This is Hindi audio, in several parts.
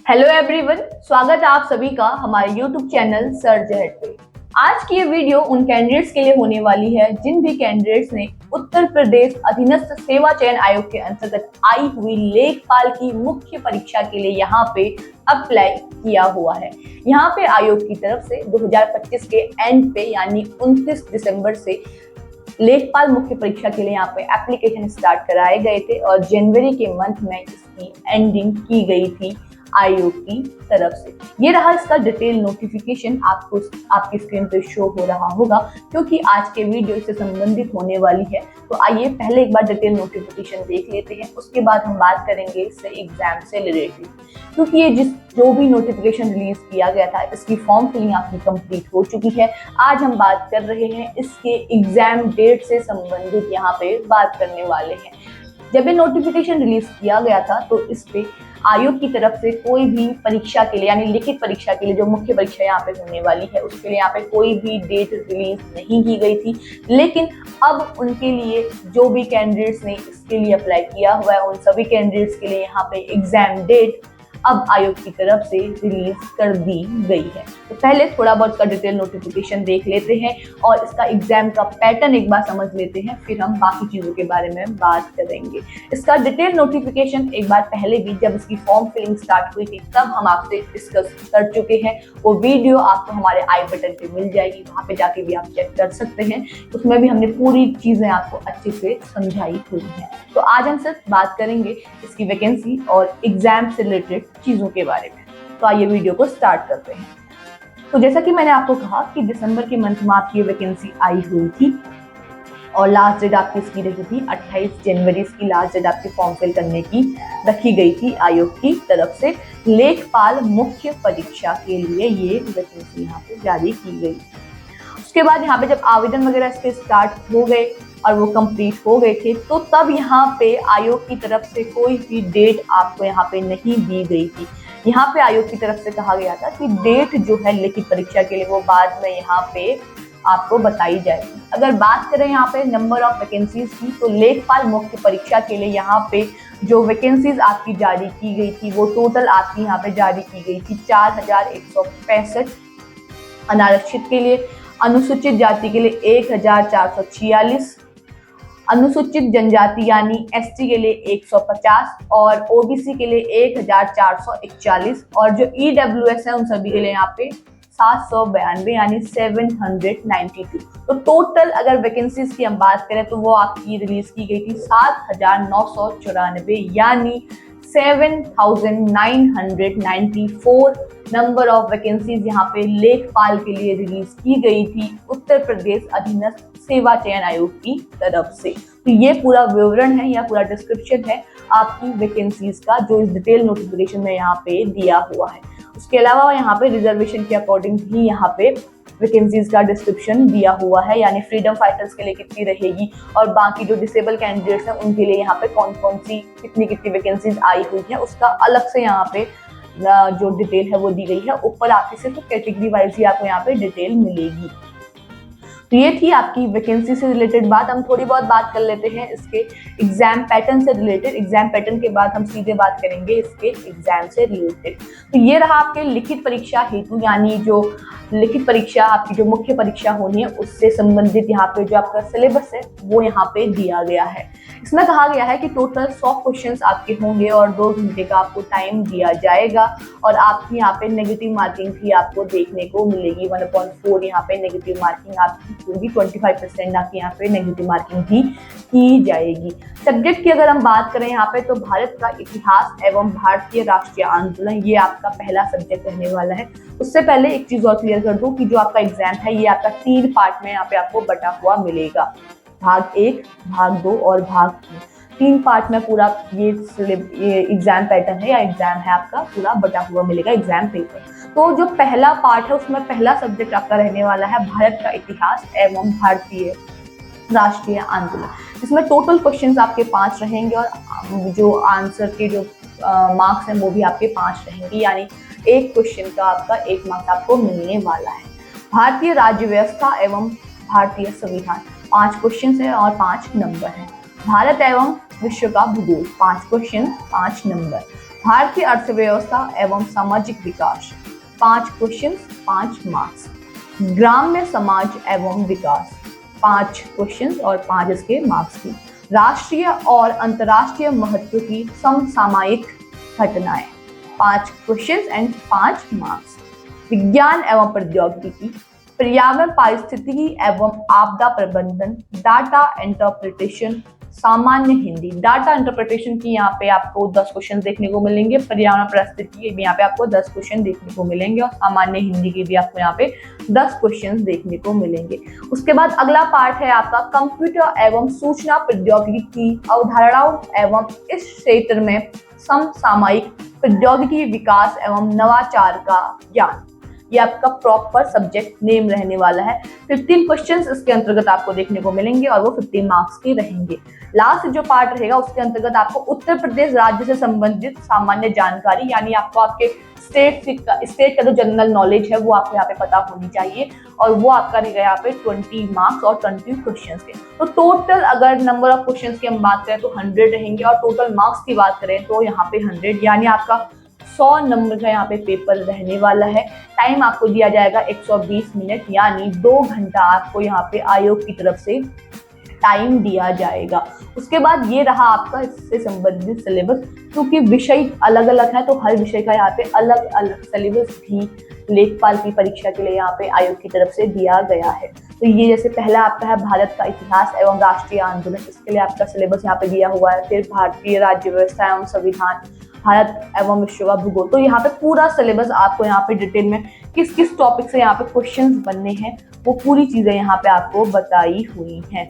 हेलो एवरीवन, स्वागत है आप सभी का हमारे यूट्यूब चैनल सर्च अहेड पे। आज की ये वीडियो उन कैंडिडेट्स के लिए होने वाली है जिन भी कैंडिडेट्स ने उत्तर प्रदेश अधीनस्थ सेवा चयन आयोग के अंतर्गत आई हुई लेखपाल की मुख्य परीक्षा के लिए यहाँ पे अप्लाई किया हुआ है। यहाँ पे आयोग की तरफ से 2025 के एंड पे यानी 29 दिसंबर से लेखपाल मुख्य परीक्षा के लिए यहाँ पे एप्लीकेशन स्टार्ट कराए गए थे और जनवरी के मंथ में इसकी एंडिंग की गई थी आयोग की तरफ से। ये रहा इसका डिटेल नोटिफिकेशन, आपको आपकी स्क्रीन पे शो हो रहा होगा क्योंकि आज के वीडियो से संबंधित होने वाली है। तो आइए पहले एक बार डिटेल नोटिफिकेशन देख लेते हैं, उसके बाद हम बात करेंगे इससे एग्जाम से रिलेटेड। क्योंकि ये जो भी नोटिफिकेशन रिलीज किया गया था इसकी फॉर्म फिलिंग आपकी कंप्लीट हो चुकी है। आज हम बात कर रहे हैं इसके एग्जाम डेट से संबंधित, यहाँ पे बात करने वाले हैं। जब ये नोटिफिकेशन रिलीज किया गया था तो इस पे आयोग की तरफ से कोई भी परीक्षा के लिए यानी लिखित परीक्षा के लिए जो मुख्य परीक्षा यहाँ पे होने वाली है उसके लिए यहाँ पे कोई भी डेट रिलीज नहीं की गई थी। लेकिन अब उनके लिए जो भी कैंडिडेट्स ने इसके लिए अप्लाई किया हुआ है उन सभी कैंडिडेट्स के लिए यहाँ पे एग्जाम डेट अब आयोग की तरफ से रिलीज कर दी गई है। तो पहले थोड़ा बहुत इसका डिटेल नोटिफिकेशन देख लेते हैं और इसका एग्जाम का पैटर्न एक बार समझ लेते हैं, फिर हम बाकी चीजों के बारे में बात करेंगे। इसका डिटेल नोटिफिकेशन एक बार पहले भी जब इसकी फॉर्म फिलिंग स्टार्ट हुई थी तब हम आपसे डिस्कस कर चुके हैं। वो वीडियो आपको हमारे आई बटन पे मिल जाएगी, वहां पे जाके भी आप चेक कर सकते हैं। उसमें भी हमने पूरी चीजें आपको अच्छे से समझाई हुई है। तो आज हम सिर्फ बात करेंगे इसकी वैकेंसी और एग्जाम से रिलेटेड चीजों के बारे में। तो आइए वीडियो को स्टार्ट करते हैं। तो जैसा कि मैंने आपको कहा कि दिसंबर के मंथ में आपकी वैकेंसी आई हुई थी और लास्ट डेट आपकी इसकी रही थी 28 जनवरी। इसकी लास्ट डेट आपकी फॉर्म फिल करने की रखी गई थी आयोग की तरफ से। लेखपाल मुख्य परीक्षा के लिए ये वैकेंसी यहाँ पे जारी की गई। उसके बाद यहाँ पे जब आवेदन वगैरह इसके स्टार्ट हो गए और वो कंप्लीट हो गए थे तो तब यहाँ पे आयोग की तरफ से कोई भी डेट आपको यहाँ पे नहीं दी गई थी। यहाँ पे आयोग की तरफ से कहा गया था कि डेट जो है लिखित परीक्षा के लिए वो बाद में यहाँ पे आपको बताई जाएगी। अगर बात करें यहाँ पे नंबर ऑफ वैकेंसीज की तो लेखपाल मुख्य परीक्षा के लिए यहाँ पे जो वैकेंसीज आपकी जारी की गई थी वो टोटल आपकी यहाँ पे जारी की गई थी 4165। अनारक्षित के लिए, अनुसूचित जाति के लिए 1446, अनुसूचित जनजाति यानी एसटी के लिए 150 और ओबीसी के लिए 1441 और जो ईडब्ल्यूएस है उन सभी के लिए यहाँ पे 792 यानी 792। तो टोटल अगर वैकेंसीज की हम बात करें तो वो आपकी रिलीज की गई थी 7994 यानी 7994 नंबर ऑफ वैकेंसीज यहाँ पे लेखपाल के लिए रिलीज की गई थी उत्तर प्रदेश अधीनस्थ सेवा चयन आयोग की तरफ से। तो ये पूरा विवरण है या पूरा डिस्क्रिप्शन है आपकी वैकेंसीज का जो इस डिटेल नोटिफिकेशन में यहाँ पे दिया हुआ है। उसके अलावा यहाँ पे रिजर्वेशन के अकॉर्डिंग भी यहाँ पे वैकेंसीज का डिस्क्रिप्शन दिया हुआ है, यानी फ्रीडम फाइटर्स के लिए कितनी रहेगी और बाकी जो डिसेबल कैंडिडेट्स हैं उनके लिए यहाँ पे कौन कौन सी कितनी कितनी वैकेंसीज आई हुई है उसका अलग से यहाँ पे जो डिटेल है वो दी गई है। ऊपर आपकी सिर्फ कैटेगरी वाइज ही आपको यहाँ पे डिटेल मिलेगी। तो ये थी आपकी वैकेंसी से रिलेटेड बात। हम थोड़ी बहुत बात कर लेते हैं इसके एग्जाम पैटर्न से रिलेटेड। एग्जाम पैटर्न के बाद हम सीधे बात करेंगे इसके एग्जाम से रिलेटेड। तो ये रहा आपके लिखित परीक्षा हेतु, यानी जो लिखित परीक्षा आपकी जो मुख्य परीक्षा होनी है उससे संबंधित यहाँ पे जो आपका सिलेबस है वो यहाँ पे दिया गया है। इसमें कहा गया है कि टोटल 100 क्वेश्चंस आपके होंगे और 2 घंटे का आपको टाइम दिया जाएगा और आपकी यहाँ पे नेगेटिव मार्किंग भी आपको देखने को मिलेगी। 1/4 यहाँ पे नेगेटिव मार्किंग आपकी होगी, 25% आपकी यहाँ पे नेगेटिव मार्किंग भी की जाएगी। सब्जेक्ट की अगर हम बात करें यहाँ पे तो भारत का इतिहास एवं भारतीय राष्ट्रीय आंदोलन ये आपका पहला सब्जेक्ट रहने वाला है। उससे पहले एक चीज और क्लियर कर दूं कि जो आपका एग्जाम है ये आपका 3 पार्ट में यहाँ पे आपको बटा हुआ मिलेगा। भाग 1, भाग 2 और भाग 3 पार्ट में पूरा ये एग्जाम पैटर्न है या एग्जाम है आपका पूरा बटा हुआ मिलेगा एग्जाम पेपर। तो जो पहला पार्ट है उसमें पहला सब्जेक्ट आपका रहने वाला है भारत का इतिहास एवं भारतीय राष्ट्रीय आंदोलन। इसमें टोटल क्वेश्चंस आपके 5 रहेंगे और जो आंसर के जो मार्क्स हैं वो भी आपके 5 रहेंगे, यानी एक क्वेश्चन का आपका 1 मार्क्स आपको मिलने वाला है। भारतीय राज्य व्यवस्था एवं भारतीय संविधान 5 क्वेश्चन है और 5 नंबर है। भारत एवं विश्व का भूगोल 5 क्वेश्चन 5 नंबर। भारतीय अर्थव्यवस्था एवं सामाजिक विकास, 5 क्वेश्चन 5 मार्क्स। ग्राम्य समाज एवं विकास, 5 क्वेश्चन और 5 इसके मार्क्स की। राष्ट्रीय और अंतर्राष्ट्रीय महत्व की समसामयिक घटनाएं, 5 क्वेश्चन एंड 5 मार्क्स। विज्ञान एवं प्रौद्योगिकी, पर्यावरण पारिस्थितिकी एवं आपदा प्रबंधन, डाटा इंटरप्रिटेशन, सामान्य हिंदी। डाटा इंटरप्रिटेशन की यहाँ पे आपको 10 क्वेश्चन देखने को मिलेंगे, पर्यावरण पारिस्थितिकी भी यहाँ पे आपको 10 क्वेश्चन देखने को मिलेंगे और सामान्य हिंदी के भी आपको यहाँ पे 10 क्वेश्चन देखने को मिलेंगे। उसके बाद अगला पार्ट है आपका कंप्यूटर एवं सूचना प्रौद्योगिकी की अवधारणाओं एवं इस क्षेत्र में समसामयिक प्रौद्योगिकी विकास एवं नवाचार का ज्ञान। ये आपका प्रॉपर सब्जेक्ट नेम रहने वाला है। 15 क्वेश्चंस इसके अंतर्गत आपको देखने को मिलेंगे और वो 15 मार्क्स के रहेंगे। लास्ट जो पार्ट रहेगा उसके अंतर्गत आपको उत्तर प्रदेश राज्य से संबंधित सामान्य जानकारी, यानी आपको आपके स्टेट का जो जनरल नॉलेज है वो आपको यहाँ पे पता होनी चाहिए और वो आपका रहेगा यहाँ पे 20 मार्क्स और 20 क्वेश्चंस के। तो टोटल अगर नंबर ऑफ क्वेश्चंस की हम बात करें तो 100 रहेंगे और टोटल मार्क्स की बात करें तो यहाँ पे 100, यानी आपका 100 नंबर का यहाँ पे पेपर रहने वाला है। टाइम आपको दिया जाएगा 120 मिनट, यानी 2 घंटा आपको यहाँ पे आयोग की तरफ से टाइम दिया जाएगा। उसके बाद ये रहा आपका इससे संबंधित सिलेबस। क्योंकि विषय अलग अलग है तो हर विषय का यहाँ पे अलग अलग सिलेबस भी लेखपाल की परीक्षा के लिए यहाँ पे आयोग की तरफ से दिया गया है। तो ये जैसे पहला आपका है भारत का इतिहास एवं राष्ट्रीय आंदोलन, इसके लिए आपका सिलेबस यहाँ पे दिया हुआ है। फिर भारतीय राज्य व्यवस्था एवं संविधान, भारत एवं विश्व का भूगोल। तो यहाँ पे पूरा सिलेबस आपको यहाँ पे डिटेल में किस किस टॉपिक से यहाँ पे क्वेश्चंस बनने हैं वो पूरी चीजें यहाँ पे आपको बताई हुई हैं।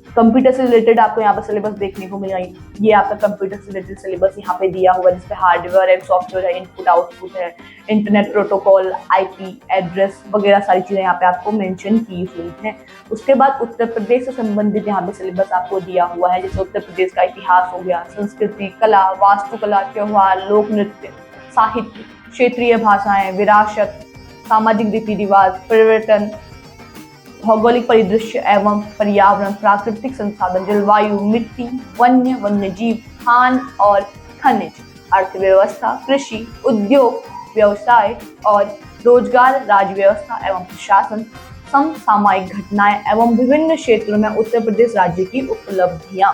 कंप्यूटर से रिलेटेड आपको यहाँ पे सिलेबस देखने को मिलेगा। ये आपका कंप्यूटर से रिलेटेड सिलेबस यहाँ पे दिया हुआ है, जिसपे हार्डवेयर एंड सॉफ्टवेयर है, इनपुट आउटपुट है, इंटरनेट प्रोटोकॉल, आईपी एड्रेस वगैरह सारी चीजें यहाँ पे आपको मेंशन की हुई हैं। उसके बाद उत्तर प्रदेश से संबंधित यहाँ पे सिलेबस आपको दिया हुआ है, जैसे उत्तर प्रदेश का इतिहास हो गया, संस्कृति, कला, वास्तुकला, त्योहार, लोक नृत्य, साहित्य, क्षेत्रीय भाषाएं, विरासत, सामाजिक रीति रिवाज, पर्यटन, भौगोलिक परिदृश्य एवं पर्यावरण, प्राकृतिक संसाधन, जलवायु, मिट्टी, वन्य जीव, खान और खनिज, अर्थव्यवस्था, कृषि, उद्योग, व्यवसाय और रोजगार, राज्य व्यवस्था एवं प्रशासन, समसामयिक घटनाएं एवं विभिन्न क्षेत्रों में उत्तर प्रदेश राज्य की उपलब्धियां।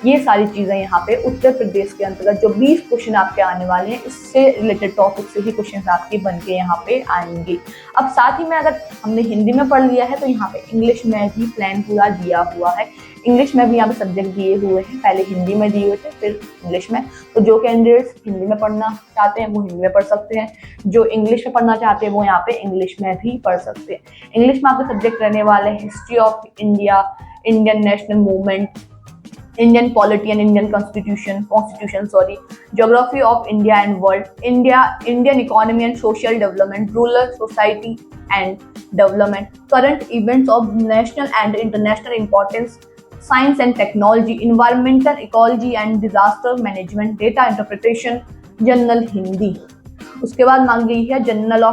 ये सारी चीजें यहाँ पे उत्तर प्रदेश के अंतर्गत जो 20 क्वेश्चन आपके आने वाले हैं, इससे रिलेटेड टॉपिक से ही क्वेश्चन आपके बन के यहाँ पे आएंगे। अब साथ ही में अगर हमने हिंदी में पढ़ लिया है तो यहाँ पे इंग्लिश में भी प्लान पूरा दिया हुआ है। इंग्लिश में भी यहाँ पे सब्जेक्ट दिए हुए हैं, पहले हिंदी में दिए हुए थे फिर इंग्लिश में। तो जो कैंडिडेट्स हिंदी में पढ़ना चाहते हैं वो हिंदी में पढ़ सकते हैं, जो इंग्लिश में पढ़ना चाहते हैं वो यहाँ पे इंग्लिश में भी पढ़ सकते हैं। इंग्लिश में आपके सब्जेक्ट रहने वाले history of India, Indian national movement, Indian polity and Indian constitution, geography of India and world, Indian economy and social development, rural society and development, current events of national and international importance, science and technology, environmental ecology and disaster management, data interpretation, general Hindi। उसके बाद मांग गई है knowledge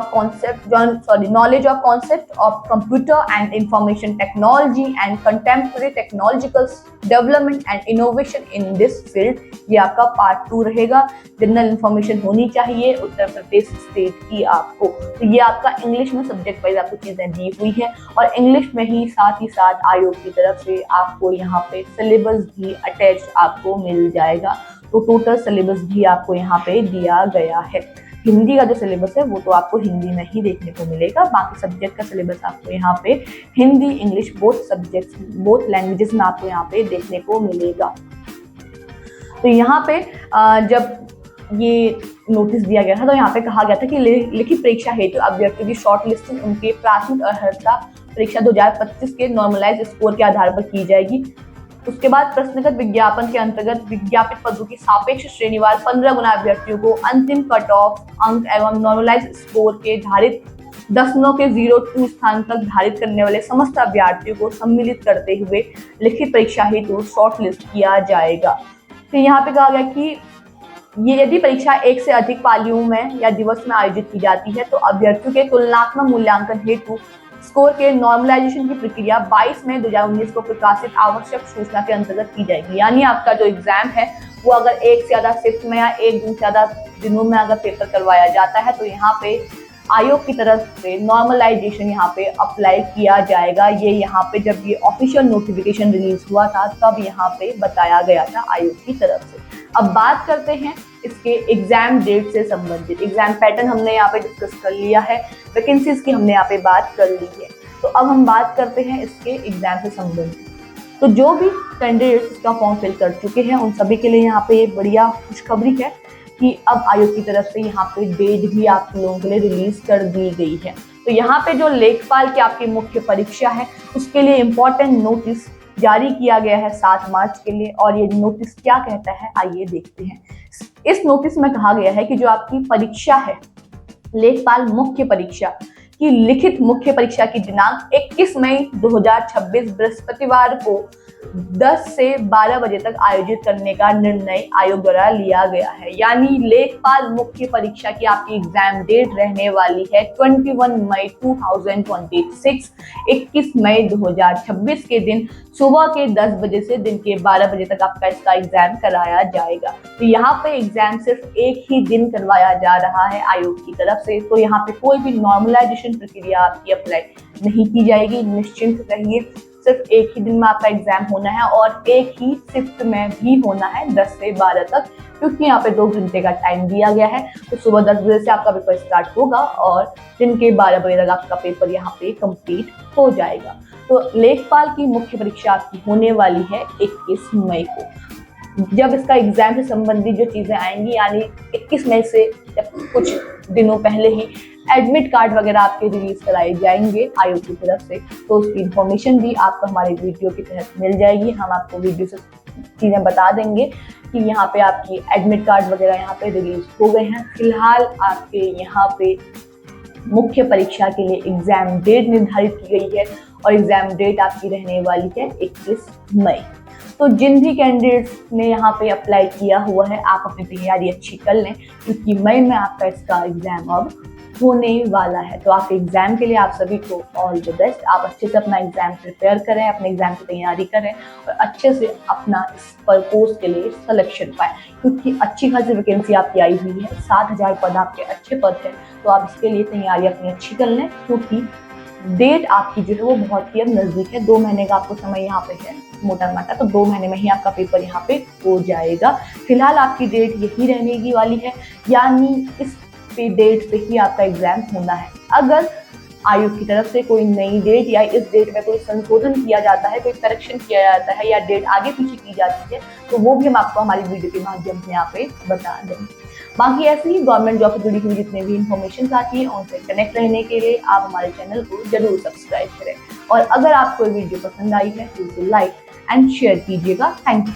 of concept of computer and information technology and contemporary technological development and innovation in this field. ये आपका पार्ट 2 रहेगा। जनरल इंफॉर्मेशन होनी चाहिए उत्तर प्रदेश स्टेट की आपको। तो ये आपका इंग्लिश में सब्जेक्ट वाइज आपको चीजें दी हुई है और इंग्लिश में ही साथ आयोग की तरफ से आपको यहाँ पे सिलेबस भी अटैच आपको मिल जाएगा। तो टोटल सिलेबस भी आपको यहाँ पे दिया गया है। हिंदी का जो सिलेबस है वो तो आपको हिंदी में ही देखने को मिलेगा, बाकी सब्जेक्ट का सिलेबस आपको यहाँ पे हिंदी इंग्लिश बोथ लैंग्वेजेस में आपको यहाँ पे देखने को मिलेगा। तो यहाँ पे जब ये नोटिस दिया गया था तो यहाँ पे कहा गया था कि लिखित परीक्षा हेतु अभ्यर्थियों की शॉर्ट लिस्टिंग उनके प्राथमिक अर्हता परीक्षा 2025 के नॉर्मलाइज स्कोर के आधार पर की जाएगी। उसके बाद प्रश्नगत विज्ञापन के अंतर्गत विज्ञापित पदों की सापेक्ष श्रेणीवार 15 गुना अभ्यर्थियों को अंतिम कट ऑफ अंक एवं नॉर्मलाइज स्कोर के धारित 10.02 स्थान तक धारित करने वाले समस्त अभ्यर्थियों को सम्मिलित करते हुए लिखित परीक्षा हेतु शॉर्ट लिस्ट किया जाएगा। तो यहाँ पे कहा गया कि ये यदि परीक्षा एक से अधिक पालियों में या दिवस में आयोजित की जाती है तो अभ्यर्थियों के तुलनात्मक मूल्यांकन हेतु स्कोर के नॉर्मलाइजेशन की प्रक्रिया 22 मई 2019 को प्रकाशित आवश्यक सूचना के अंतर्गत की जाएगी। यानी आपका जो एग्जाम है वो अगर एक से ज्यादा शिफ्ट में या एक दिन से ज्यादा दिनों में अगर पेपर करवाया जाता है तो यहाँ पे आयोग की तरफ से नॉर्मलाइजेशन यहाँ पे अप्लाई किया जाएगा। ये यहाँ पे जब ये ऑफिशियल नोटिफिकेशन रिलीज हुआ था तब यहाँ पे बताया गया था आयोग की तरफ से। अब बात करते हैं इसके एग्जाम डेट से संबंधित। एग्जाम पैटर्न हमने यहाँ पे डिस्कस कर लिया है, वैकेंसीज की हमने यहाँ पे बात कर ली है। तो अब हम बात करते हैं इसके एग्जाम से संबंधित। तो जो भी कैंडिडेट्स इसका फॉर्म फिल कर चुके हैं उन सभी के लिए यहाँ पे ये बढ़िया खुशखबरी है कि अब आयोग की तरफ से यहाँ पे डेट भी आप लोगों के लिए रिलीज कर दी गई है। तो यहाँ पे जो लेखपाल की आपकी मुख्य परीक्षा है उसके लिए इम्पोर्टेंट नोटिस जारी किया गया है 7 मार्च के लिए। और ये नोटिस क्या कहता है आइए देखते हैं। इस नोटिस में कहा गया है कि जो आपकी परीक्षा है लेखपाल मुख्य परीक्षा की लिखित मुख्य परीक्षा की दिनांक 21 मई 2026 बृहस्पतिवार को 10 से 12 बजे तक आयोजित करने का निर्णय आयोग द्वारा लिया गया है। यानी लेखपाल मुख्य परीक्षा की आपकी एग्जाम डेट रहने वाली है 21 मई 2026, 21 मई 2026 के दिन सुबह के 10 बजे से दिन के 12 बजे तक आपका इसका एग्जाम कराया जाएगा। तो यहाँ पे एग्जाम सिर्फ एक ही दिन करवाया जा रहा है आयोग की तरफ से। तो यहाँ पे कोई भी नॉर्मलाइजेशन प्रक्रिया आपकी अप्लाई नहीं की जाएगी, निश्चिंत रहिए। सिर्फ एक ही दिन में आपका एग्जाम होना है और एक ही शिफ्ट में भी होना है 10 से 12 तक, क्योंकि यहाँ पे 2 घंटे का टाइम दिया गया है। तो सुबह 10 बजे से आपका पेपर स्टार्ट होगा और दिन के 12 बजे तक आपका पेपर यहाँ पे कंप्लीट हो जाएगा। तो लेखपाल की मुख्य परीक्षा आपकी होने वाली है 21 मई को। जब इसका एग्जाम से संबंधित जो चीजें आएंगी, यानी 21 मई से कुछ दिनों पहले ही एडमिट कार्ड वगैरह आपके रिलीज कराए जाएंगे आयोग की तरफ से। तो उसकी इंफॉर्मेशन भी आपको हमारे वीडियो के तहत मिल जाएगी। हम आपको वीडियो से चीजें बता देंगे कि यहाँ पे आपकी एडमिट कार्ड वगैरह यहाँ पे रिलीज हो गए हैं। फिलहाल आपके यहाँ पे मुख्य परीक्षा के लिए एग्जाम डेट निर्धारित की गई है और एग्जाम डेट आपकी रहने वाली है 21 मई। तो जिन भी कैंडिडेट्स ने यहाँ पे अप्लाई किया हुआ है आप अपनी तैयारी अच्छी कर लें, क्योंकि मई में आपका इसका एग्जाम अब होने वाला है। तो आपके एग्जाम के लिए आप सभी को ऑल द बेस्ट। आप अच्छे से अपना एग्जाम प्रिपेयर करें, अपने एग्जाम की तैयारी करें और अच्छे से अपना इस पोस्ट के लिए सिलेक्शन पाएं, क्योंकि अच्छी खासी वैकेंसी आपकी आई हुई है। 7000 पद आपके अच्छे पद हैं। तो आप इसके लिए तैयारी अपनी अच्छी कर लें, क्योंकि डेट आपकी जो है वो बहुत ही अब नजदीक है। 2 महीने का आपको समय यहाँ पे है मोटा मोटा, तो 2 महीने में ही आपका पेपर यहाँ पे हो जाएगा। फिलहाल आपकी डेट यही रहने की वाली है, यानी इस डेट पे ही आपका एग्जाम होना है। अगर आयोग की तरफ से कोई नई डेट या इस डेट में कोई संशोधन किया जाता है, कोई करेक्शन किया जाता है या डेट आगे पीछे की जाती है, तो वो भी हम आपको हमारी वीडियो के माध्यम से यहाँ पे बता देंगे। बाकी ऐसे ही गवर्नमेंट जॉब से जुड़ी हुई जितने भी इन्फॉर्मेशन आती है उनसे कनेक्ट रहने के लिए आप हमारे चैनल को जरूर सब्सक्राइब करें। और अगर आपको वीडियो पसंद आई है तो इसे लाइक एंड शेयर कीजिएगा। Thank you.